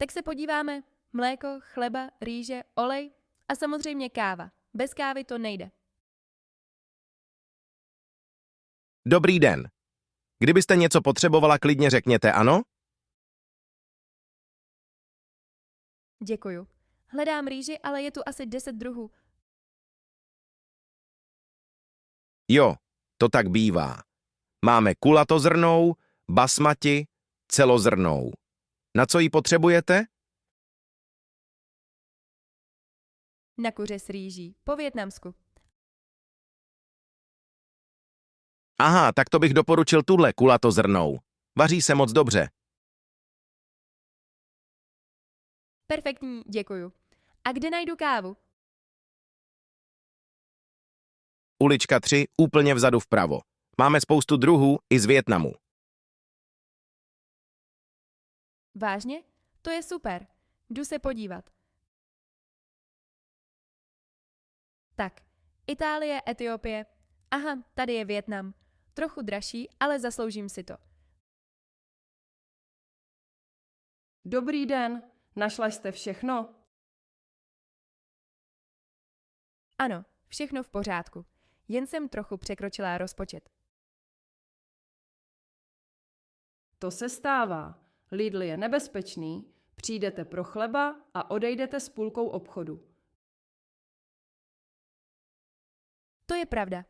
Tak se podíváme. Mléko, chleba, rýže, olej a samozřejmě káva. Bez kávy to nejde. Dobrý den. Kdybyste něco potřebovala, klidně řekněte ano? Děkuju. Hledám rýži, ale je tu asi 10 druhů. Jo, to tak bývá. Máme kulatozrnou, basmati, celozrnou. Na co ji potřebujete? Na kuře s rýží. Po vietnamsku. Aha, tak to bych doporučil tuhle kulatozrnou. Vaří se moc dobře. Perfektní, děkuju. A kde najdu kávu? Ulička 3, úplně vzadu vpravo. Máme spoustu druhů i z Vietnamu. Vážně? To je super. Jdu se podívat. Tak, Itálie, Etiopie. Aha, tady je Vietnam. Trochu dražší, ale zasloužím si to. Dobrý den, našla jste všechno? Ano, všechno v pořádku. Jen jsem trochu překročila rozpočet. To se stává. Lidl je nebezpečný. Přijdete pro chleba a odejdete s půlkou obchodu. To je pravda.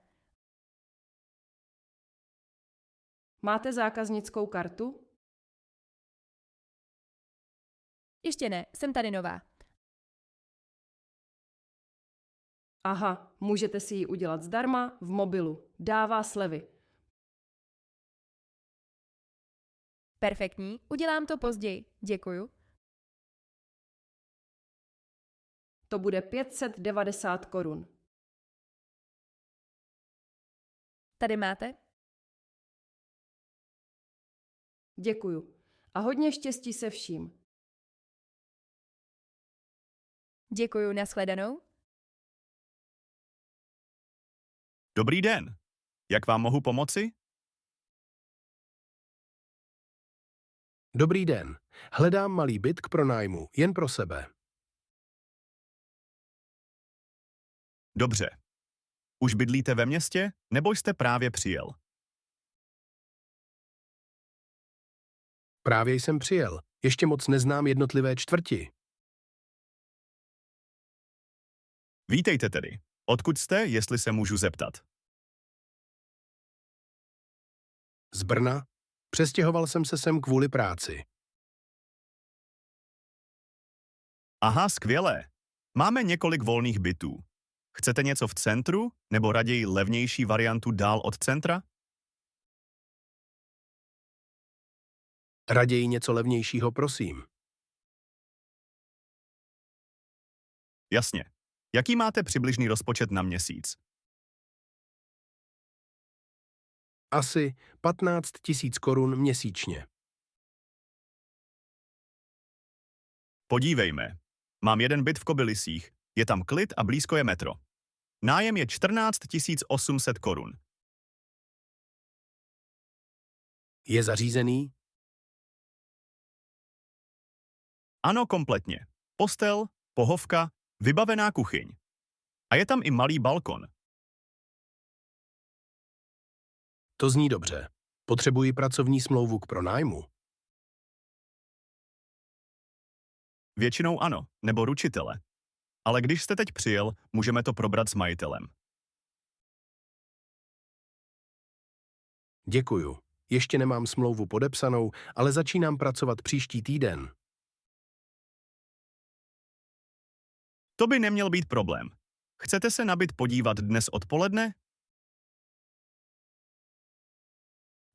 Máte zákaznickou kartu? Ještě ne, jsem tady nová. Aha, můžete si ji udělat zdarma v mobilu. Dává slevy. Perfektní, udělám to později. Děkuju. To bude 590 korun. Tady máte? Děkuju. A hodně štěstí se vším. Děkuju, nashledanou. Dobrý den. Jak vám mohu pomoci? Dobrý den. Hledám malý byt k pronájmu, jen pro sebe. Dobře. Už bydlíte ve městě, nebo jste právě přijel? Právě jsem přijel. Ještě moc neznám jednotlivé čtvrti. Vítejte tedy. Odkud jste, jestli se můžu zeptat? Z Brna. Přestěhoval jsem se sem kvůli práci. Aha, skvělé. Máme několik volných bytů. Chcete něco v centru, nebo raději levnější variantu dál od centra? Raději něco levnějšího, prosím. Jasně. Jaký máte přibližný rozpočet na měsíc? Asi 15 000 korun měsíčně. Podívejme. Mám jeden byt v Kobylisích. Je tam klid a blízko je metro. Nájem je 14 800 korun. Je zařízený? Ano, kompletně. Postel, pohovka, vybavená kuchyň. A je tam i malý balkon. To zní dobře. Potřebuji pracovní smlouvu k pronájmu. Většinou ano, nebo ručitele. Ale když jste teď přijel, můžeme to probrat s majitelem. Děkuju. Ještě nemám smlouvu podepsanou, ale začínám pracovat příští týden. To by neměl být problém. Chcete se na byt podívat dnes odpoledne?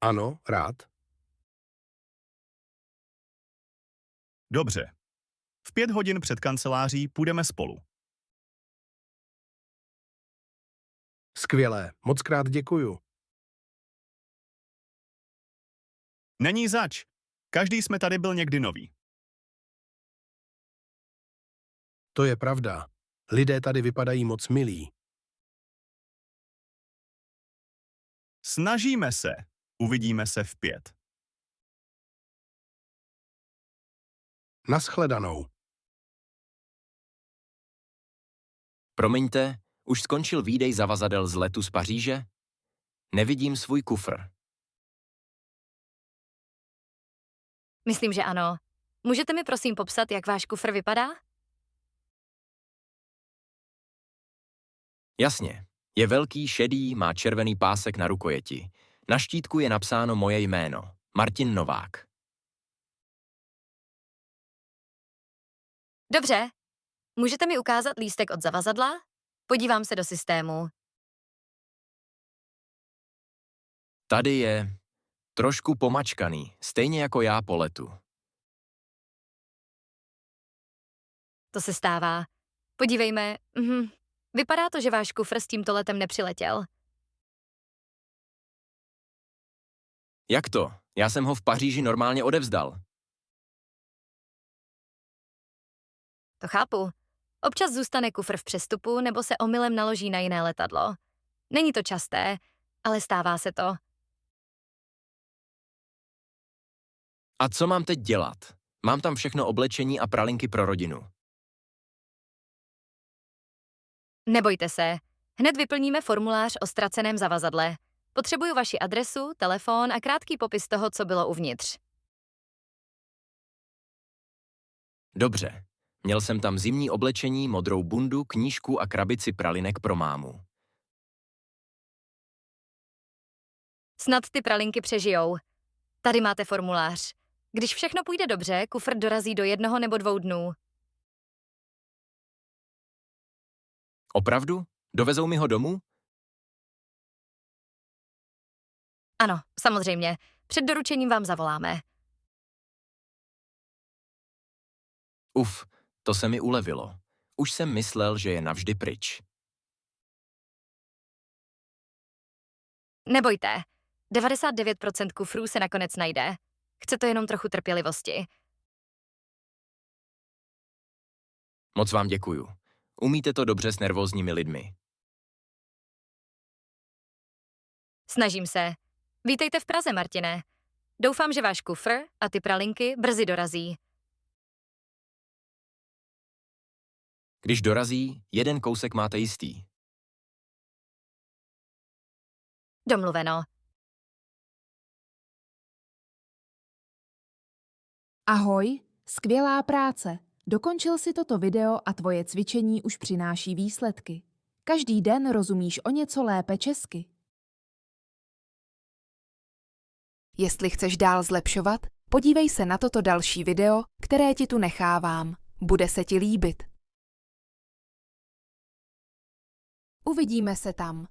Ano, rád. Dobře. V 5 hodin před kanceláří půjdeme spolu. Skvělé, mockrát děkuju. Není zač. Každý jsme tady byl někdy nový. To je pravda. Lidé tady vypadají moc milí. Snažíme se. Uvidíme se v 5. Naschledanou. Promiňte, už skončil výdej zavazadel z letu z Paříže? Nevidím svůj kufr. Myslím, že ano. Můžete mi prosím popsat, jak váš kufr vypadá? Jasně. Je velký, šedý, má červený pásek na rukojeti. Na štítku je napsáno moje jméno. Martin Novák. Dobře. Můžete mi ukázat lístek od zavazadla? Podívám se do systému. Tady je trošku pomačkaný, stejně jako já po letu. To se stává. Podívejme. Vypadá to, že váš kufr s tímto letem nepřiletěl. Jak to? Já jsem ho v Paříži normálně odevzdal. To chápu. Občas zůstane kufr v přestupu nebo se omylem naloží na jiné letadlo. Není to časté, ale stává se to. A co mám teď dělat? Mám tam všechno oblečení a pralinky pro rodinu. Nebojte se. Hned vyplníme formulář o ztraceném zavazadle. Potřebuju vaši adresu, telefon a krátký popis toho, co bylo uvnitř. Dobře. Měl jsem tam zimní oblečení, modrou bundu, knížku a krabici pralinek pro mámu. Snad ty pralinky přežijou. Tady máte formulář. Když všechno půjde dobře, kufr dorazí do 1 nebo 2 dnů. Opravdu? Dovezou mi ho domů? Ano, samozřejmě. Před doručením vám zavoláme. To se mi ulevilo. Už jsem myslel, že je navždy pryč. Nebojte. 99% kufrů se nakonec najde. Chce to jenom trochu trpělivosti. Moc vám děkuju. Umíte to dobře s nervózními lidmi. Snažím se. Vítejte v Praze, Martine. Doufám, že váš kufr a ty pralinky brzy dorazí. Když dorazí, jeden kousek máte jistý. Domluveno. Ahoj, skvělá práce. Dokončil si toto video a tvoje cvičení už přináší výsledky. Každý den rozumíš o něco lépe česky. Jestli chceš dál zlepšovat, podívej se na toto další video, které ti tu nechávám. Bude se ti líbit. Uvidíme se tam.